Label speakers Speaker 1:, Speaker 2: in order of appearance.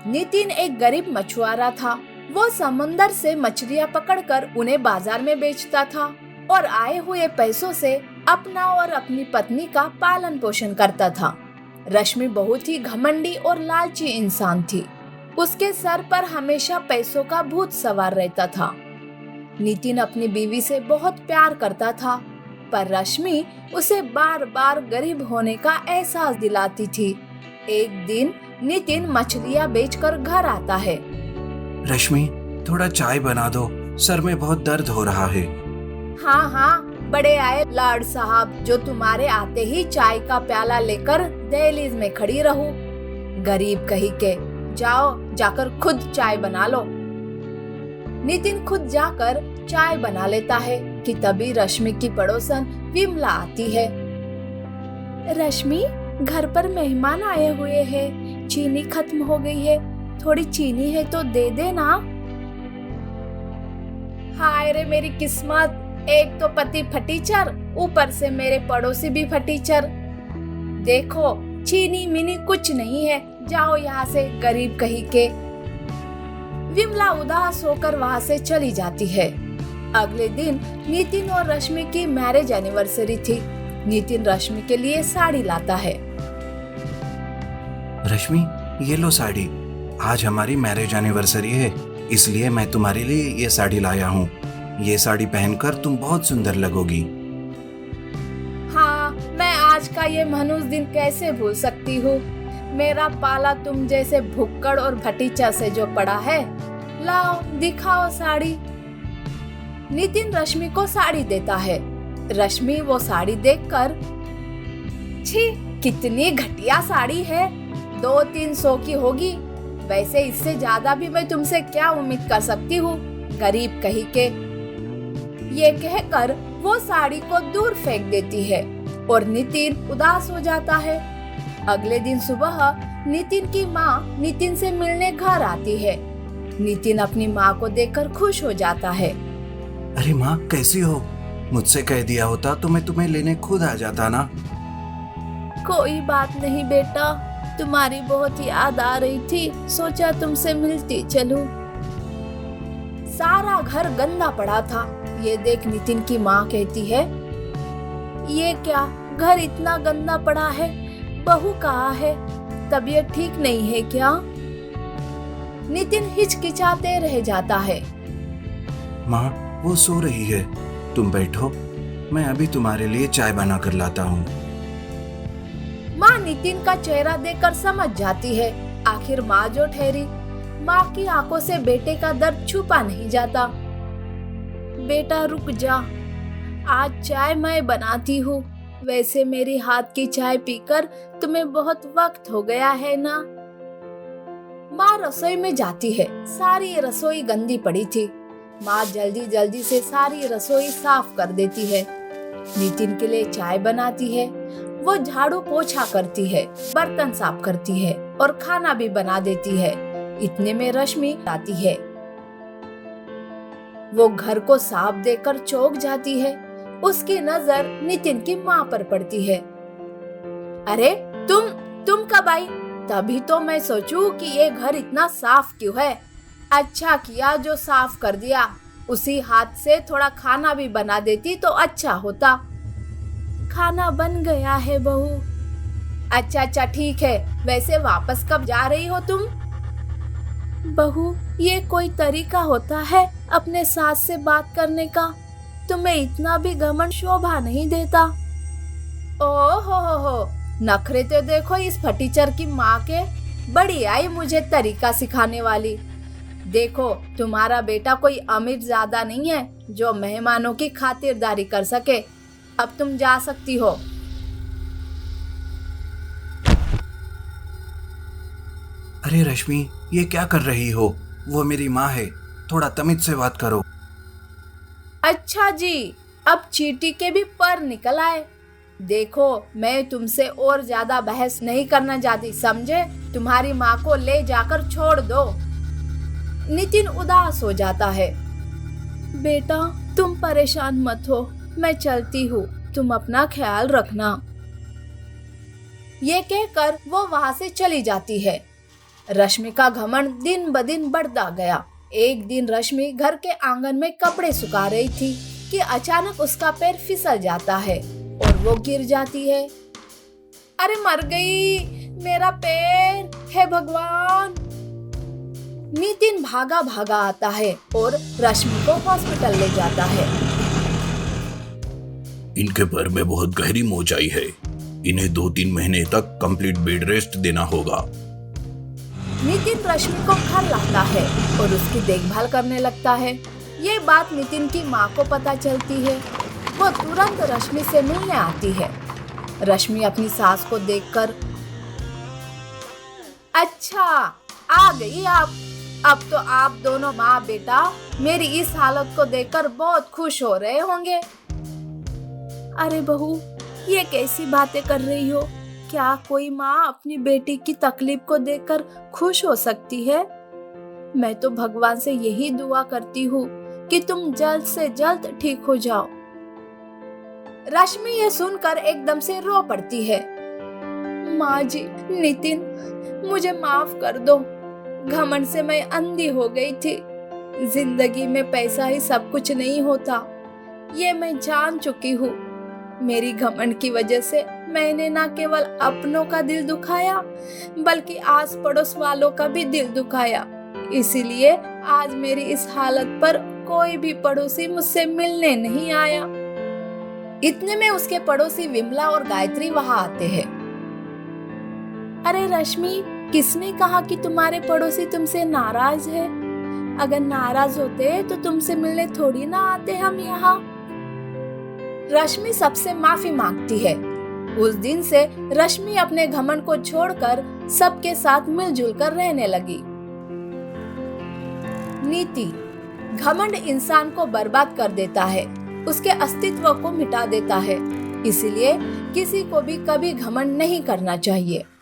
Speaker 1: नितिन एक गरीब मछुआरा था। वो समुंदर से मछलियाँ पकड़कर उन्हें बाजार में बेचता था और आए हुए पैसों से अपना और अपनी पत्नी का पालन पोषण करता था। रश्मि बहुत ही घमंडी और लालची इंसान थी। उसके सर पर हमेशा पैसों का भूत सवार रहता था। नितिन अपनी बीवी से बहुत प्यार करता था, पर रश्मि उसे बार बार गरीब होने का एहसास दिलाती थी। एक दिन नितिन मछलियाँ बेचकर घर आता है।
Speaker 2: रश्मि, थोड़ा चाय बना दो, सर में बहुत दर्द हो रहा है।
Speaker 1: हाँ हाँ, बड़े आए लाड साहब, जो तुम्हारे आते ही चाय का प्याला लेकर दहलीज में खड़ी रहूं। गरीब कही के, जाओ जाकर खुद चाय बना लो। नितिन खुद जाकर चाय बना लेता है कि तभी रश्मि की पड़ोसन विमला आती है। रश्मि, घर पर मेहमान आए हुए हैं, चीनी खत्म हो गई है, थोड़ी चीनी है तो दे देना। हाय रे मेरी किस्मत, एक तो पति फटीचर, ऊपर से मेरे पड़ोसी भी फटीचर। देखो चीनी मिनी कुछ नहीं है, जाओ यहाँ से, गरीब कही के। विमला उदास होकर वहाँ से चली जाती है। अगले दिन नितिन और रश्मि की मैरिज एनिवर्सरी थी। नितिन रश्मि के लिए साड़ी लाता है।
Speaker 2: रश्मि, ये लो साड़ी, आज हमारी मैरिज एनिवर्सरी है, इसलिए मैं तुम्हारे लिए ये साड़ी लाया हूँ। ये साड़ी पहनकर तुम बहुत सुंदर लगोगी।
Speaker 1: हाँ, मैं आज का ये मनहूस दिन कैसे भूल सकती हूँ। मेरा पाला तुम जैसे भुक्कड़ और भटीचा से जो पड़ा है। लाओ दिखाओ साड़ी। नितिन रश्मि को साड़ी देता है। रश्मि वो साड़ी देखकर, छी कितनी घटिया साड़ी है, 200-300 की होगी। वैसे इससे ज्यादा भी मैं तुमसे क्या उम्मीद कर सकती हूँ, गरीब कही के। ये कहकर वो साड़ी को दूर फेंक देती है और नितिन उदास हो जाता है। अगले दिन सुबह नितिन की माँ नितिन से मिलने घर आती है। नितिन अपनी माँ को देखकर खुश हो जाता है।
Speaker 2: अरे माँ, कैसी हो? मुझसे कह दिया होता तो मैं तुम्हें लेने खुद आ जाता ना।
Speaker 1: कोई बात नहीं बेटा, तुम्हारी बहुत याद आ रही थी, सोचा तुमसे मिलती चलूं। सारा घर गंदा पड़ा था। ये देख नितिन की माँ कहती है, ये क्या, घर इतना गंदा पड़ा है, बहू कहाँ है, तबीयत ठीक नहीं है क्या? नितिन हिचकिचाते रह जाता है।
Speaker 2: माँ, वो सो रही है, तुम बैठो, मैं अभी तुम्हारे लिए चाय बना कर लाता हूँ।
Speaker 1: माँ नितिन का चेहरा देखकर समझ जाती है, आखिर माँ जो ठहरी। माँ की आंखों से बेटे का दर्द छुपा नहीं जाता। बेटा रुक जा, आज चाय मैं बनाती हूँ। वैसे मेरी हाथ की चाय पीकर तुम्हें बहुत वक्त हो गया है ना। माँ रसोई में जाती है। सारी रसोई गंदी पड़ी थी। माँ जल्दी जल्दी से सारी रसोई साफ कर देती है। नितिन के लिए चाय बनाती है। वो झाड़ू पोछा करती है, बर्तन साफ करती है और खाना भी बना देती है। इतने में रश्मि आती है। वो घर को साफ देखकर चौंक जाती है। उसकी नजर नितिन की माँ पर पड़ती है। अरे तुम कब आई? तभी तो मैं सोचूं कि ये घर इतना साफ क्यों है। अच्छा किया जो साफ कर दिया। उसी हाथ से थोड़ा खाना भी बना देती तो अच्छा होता। खाना बन गया है बहू। अच्छा ठीक है। वैसे वापस कब जा रही हो तुम? बहू, ये कोई तरीका होता है अपने सास से बात करने का? तुम्हें इतना भी घमंड शोभा नहीं देता। ओ हो, नखरे तो देखो इस फटीचर की माँ के। बड़ी आई मुझे तरीका सिखाने वाली। देखो तुम्हारा बेटा कोई अमीर ज्यादा नहीं है जो मेहमानों की खातिरदारी कर सके। अब तुम जा सकती हो।
Speaker 2: अरे रश्मि, ये क्या कर रही हो? वो मेरी माँ है, थोड़ा तमीज से बात करो।
Speaker 1: अच्छा जी, अब चींटी के भी पर निकल आए। देखो मैं तुमसे और ज्यादा बहस नहीं करना चाहती, समझे? तुम्हारी माँ को ले जाकर छोड़ दो। नितिन उदास हो जाता है। बेटा तुम परेशान मत हो, मैं चलती हूँ, तुम अपना ख्याल रखना। ये कहकर वो वहाँ से चली जाती है। रश्मि का घमंड दिन ब दिन बढ़ता गया। एक दिन रश्मि घर के आंगन में कपड़े सुखा रही थी कि अचानक उसका पैर फिसल जाता है और वो गिर जाती है। अरे मर गई, मेरा पैर, हे भगवान। नितिन भागा भागा आता है और रश्मि को हॉस्पिटल ले जाता है।
Speaker 3: इनके पैर में बहुत गहरी मोचाई है, इन्हें 2-3 महीने तक कंप्लीट बेड रेस्ट देना होगा।
Speaker 1: नितिन रश्मि को घर लाता है और उसकी देखभाल करने लगता है। ये बात नितिन की माँ को पता चलती है। वो तुरंत रश्मि से मिलने आती है। रश्मि अपनी सास को देखकर, अच्छा आ गई आप। अब तो आप दोनों माँ बेटा मेरी इस हालत को देखकर बहुत खुश हो रहे होंगे। अरे बहू, ये कैसी बातें कर रही हो? क्या कोई माँ अपनी बेटी की तकलीफ को देखकर खुश हो सकती है? मैं तो भगवान से यही दुआ करती हूँ कि तुम जल्द से जल्द ठीक हो जाओ। रश्मि ये सुनकर एकदम से रो पड़ती है। माँ जी, नितिन, मुझे माफ कर दो। घमंड से मैं अंधी हो गई थी। जिंदगी में पैसा ही सब कुछ नहीं होता, ये मैं जान चुकी हूँ। मेरी घमंड की वजह से मैंने न केवल अपनों का दिल दुखाया बल्कि आस पड़ोस वालों का भी दिल दुखाया। इसीलिए आज मेरी इस हालत पर कोई भी पड़ोसी मुझसे मिलने नहीं आया। इतने में उसके पड़ोसी विमला और गायत्री वहां आते हैं। अरे रश्मि, किसने कहा कि तुम्हारे पड़ोसी तुमसे नाराज है? अगर नाराज होते तो तुमसे मिलने थोड़ी ना आते हम यहाँ। रश्मि सबसे माफी मांगती है। उस दिन से रश्मि अपने घमंड को छोड़कर सबके साथ मिलजुल कर रहने लगी। नीति: घमंड इंसान को बर्बाद कर देता है, उसके अस्तित्व को मिटा देता है। इसीलिए किसी को भी कभी घमंड नहीं करना चाहिए।